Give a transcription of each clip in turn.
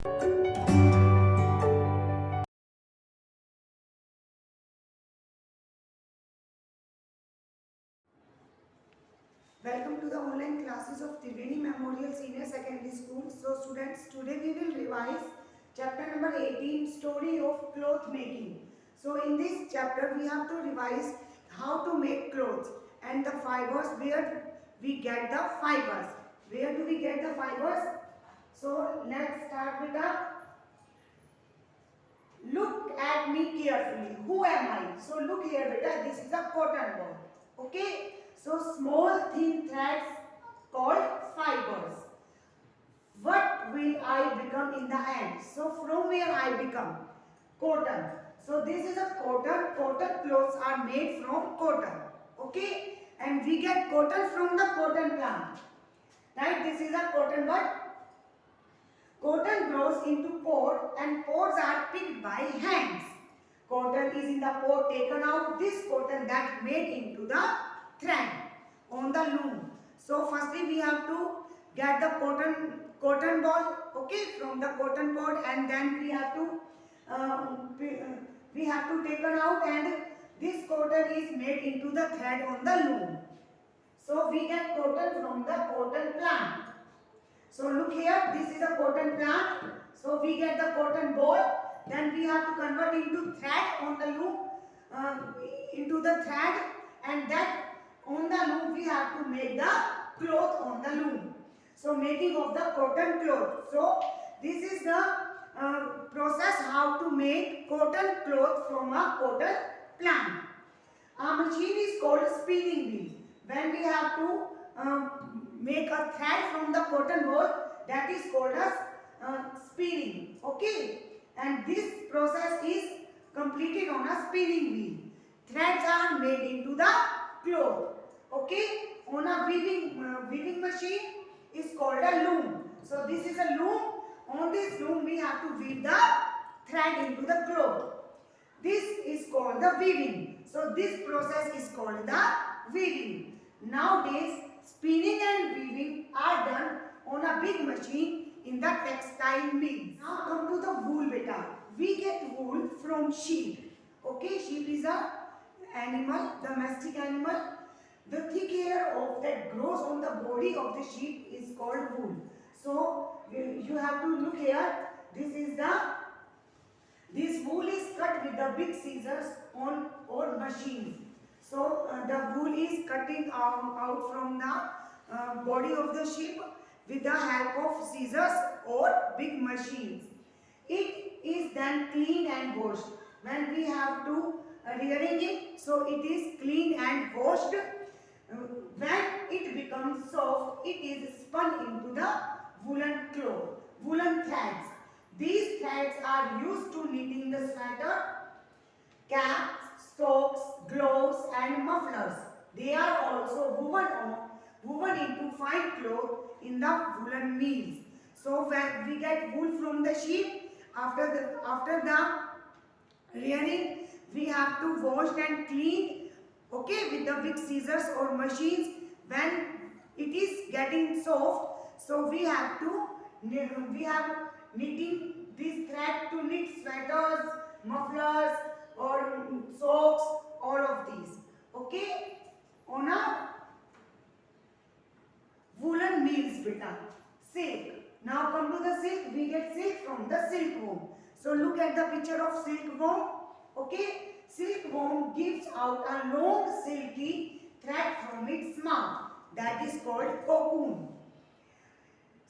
Welcome to the online classes of Triveni Memorial Senior Secondary School. So students, today we will revise chapter number 18, Story of Cloth Making. So in this chapter we have to revise how to make clothes and the fibers, where we get the fibers. Where do we get the fibers? So let's start with the look at me carefully. Who am I? So look here, beta. This is a cotton ball. Okay. So small thin threads called fibers. What will I become in the end? So from where I become? Cotton. So this is a cotton. Cotton clothes are made from cotton. Okay. And we get cotton from the cotton plant. Right. This is a cotton bud. Cotton grows into pod and pods are picked by hands. Cotton is in the pod taken out. This cotton that made into the thread on the loom. So firstly we have to get the cotton ball, okay, from the cotton pod, and then we have to taken out, and this cotton is made into the thread on the loom. So we get cotton from the cotton plant. So look here, this is a cotton plant. So we get the cotton ball, then we have to convert into thread on the loom, into the thread, and that on the loom we have to make the cloth on the loom. So making of the cotton cloth. So this is the process how to make cotton cloth from a cotton plant. Our machine is called spinning wheel. When we have to make a thread from the cotton ball, that is called as spinning. Okay, and this process is completed on a spinning wheel. Threads are made into the cloth. Okay, on a weaving machine is called a loom. So this is a loom. On this loom we have to weave the thread into the cloth. This is called the weaving. So this process is called the weaving. Nowadays, spinning and weaving are done on a big machine in the textile mills. Now come to the wool, beta. We get wool from sheep. Okay, sheep is a animal, domestic animal. The thick hair that grows on the body of the sheep is called wool. So you have to look here. This wool is cut with the big scissors on old machines. So the wool is cutting out from the body of the sheep with the help of scissors or big machines. It is then cleaned and washed. When we have to rearing it, so it is cleaned and washed. When it becomes soft, it is spun into the woolen threads. These threads are used to knitting the sweater, caps, socks, gloves and mufflers. They are also woven into fine cloth in the woolen mills. So when we get wool from the sheep, after the rearing, we have to wash and clean, okay, with the big scissors or machines. When it is getting soft, so we have knitting this thread to knit sweaters, mufflers or socks, all of these, okay, on a woolen mills, beta. Silk. Now come to the silk. We get silk from the silkworm. So look at the picture of silkworm. Okay, silkworm gives out a long silky thread from its mouth. That is called cocoon.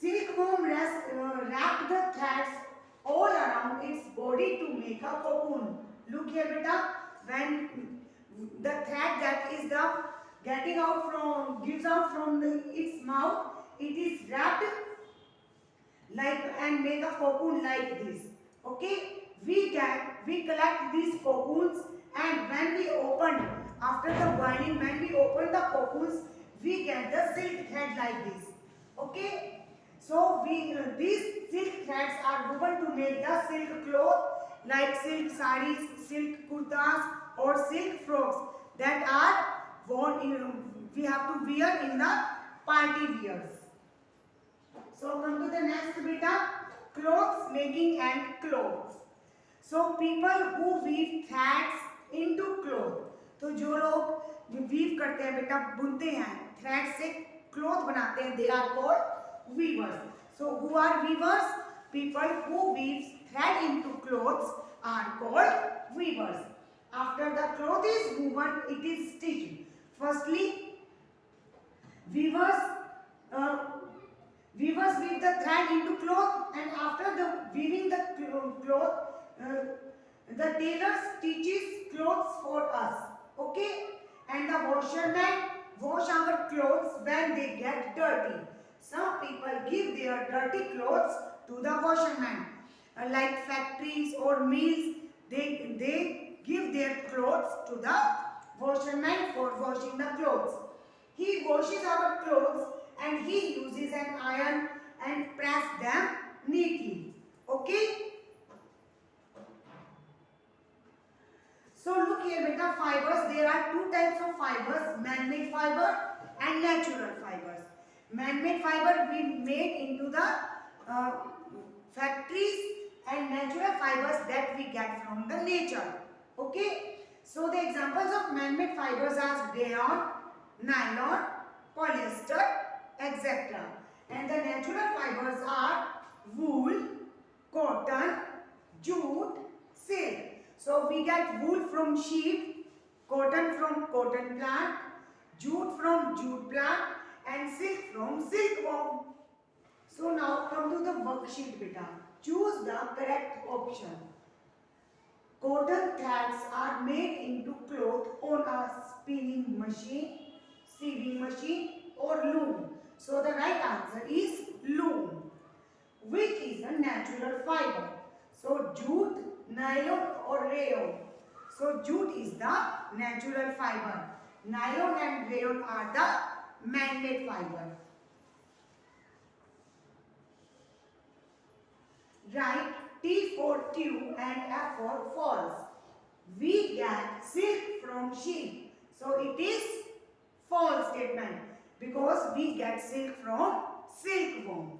Silkworm wrapped the threads all around its body to make a cocoon. Look here, beta. When the thread that is gives out from its mouth, it is wrapped like and make a cocoon like this. Okay, we collect these cocoons, and when we open after the boiling, when we open the cocoons, we get the silk thread like this. Okay, so these silk threads are woven to make the silk cloth like silk sarees, silk kurtas or silk frocks that are worn we have to wear in the party wears. So come to the next, beta. clothes making and clothes. So people who weave threads into cloth. तो जो लोग weave करते हैं बेटा, बुनते हैं, thread से cloth बनाते हैं, they are called weavers. So who are weavers? People who weave thread into clothes are called weavers. After the cloth is woven, it is stitched. Firstly, weavers weave the thread into cloth, and after the weaving the cloth, the tailor stitches clothes for us. Okay, and the washerman wash our clothes when they get dirty. Some people give their dirty clothes to the washerman, like factories or mills. They give their clothes to the washerman for washing the clothes. He washes our clothes and he uses an iron and press them neatly. Okay. So look here beta, fibers. There are two types of fibers: man-made fiber and natural fibers. Man-made fiber we made into the factories, and natural fibers that we get from the nature. Okay. So the examples of man-made fibers are rayon, nylon, polyester, etc. And the natural fibers are wool, cotton, jute, silk. So we get wool from sheep, cotton from cotton plant, jute from jute plant, and silk from silkworm. So now come to the worksheet beta. Choose the correct option. Cotton threads are made into cloth on a spinning machine, sieving machine, or loom. So the right answer is loom, which is a natural fiber. So jute, nylon, or rayon. So jute is the natural fiber. Nylon and rayon are the man-made fiber. Write T for tube and F for false. We get silk from sheep. So it is false statement because we get silk from silkworm.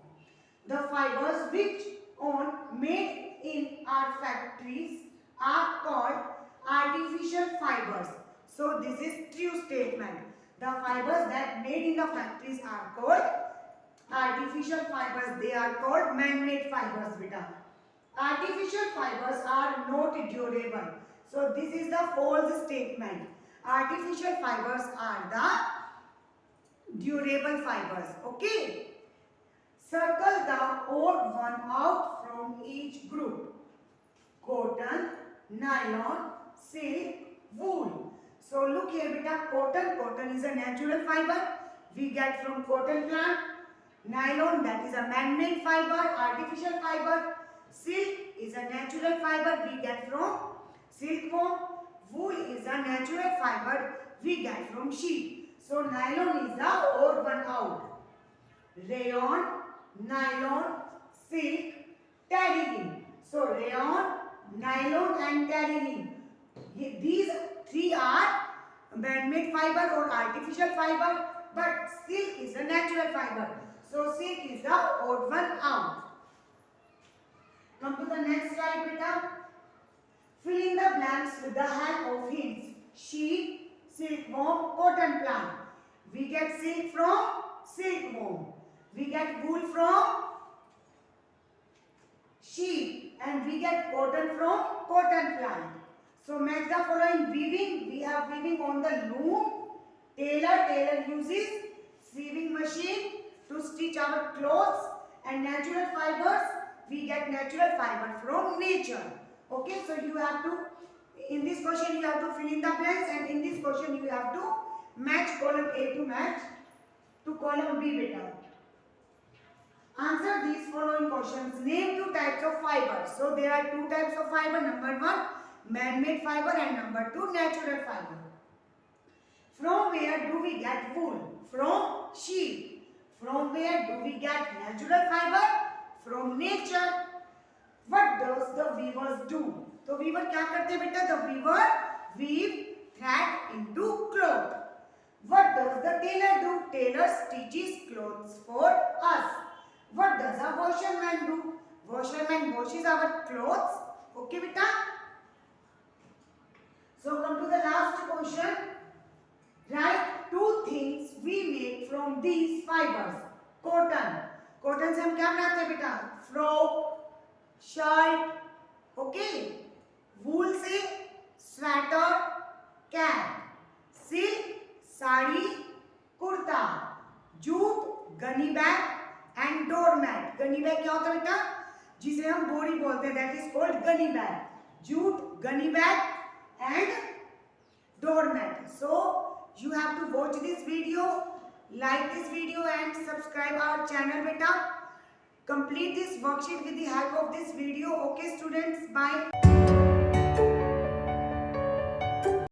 The fibers which are made in our factories are called artificial fibers. So this is true statement. The fibers that made in the factories are called artificial fibers. They are called man-made fibers beta. Artificial fibers are not durable. So this is the false statement. Artificial fibers are the durable fibers. Okay. Circle the odd one out from each group. Cotton, nylon, silk, wool. So look here beta, cotton. Cotton is a natural fiber we get from cotton plant. Nylon, that is a man-made fiber, artificial fiber. Silk is a natural fiber we get from silkworm. Wool is a natural fiber we get from sheep. So nylon is the odd one out. Rayon, nylon, silk, terylene. So rayon, nylon and terylene. These three are man-made fiber or artificial fiber, but silk is a natural fiber. So silk is the odd one out. Come to the next slide beta. Fill in the blanks with the help of hints. Sheep, silkworm, cotton plant. We get silk from silkworm. We get wool from sheep, and we get cotton from cotton plant. So match the following weaving. We have weaving on the loom. Tailor uses sieving machine to stitch our clothes, and natural fibers, we get natural fiber from nature. Okay, so you have to, in this question you have to fill in the blanks, and in this question you have to match column A to match to column B beta. Answer these following questions. Name two types of fibers. So there are two types of fiber. Number one, man-made fiber, and number two, natural fiber. From where do we get wool? From sheep. From where do we get natural fiber? From nature. What does the weavers do? तो weaver क्या करते बेटा? The weaver weave thread into cloth. What does the tailor do? Tailor stitches clothes for us. What does a washerman do? Washerman washes our clothes. Okay, beta. So come to the last question. Write two things we make from these fibers. Cotton. Cotton से हम क्या बनाते हैं बेटा? Frock, shirt. Okay. Wool से sweater, cap. Silk, sari, kurta. Jute, gunny bag and doormat. Gunny bag क्या होता है बेटा? जिसे हम बोरी बोलते हैं, that is called gunny bag. Jute, gunny bag and doormat. So you have to watch this video, like this video and subscribe our channel beta. Complete this worksheet with the help of this video. Okay students, bye.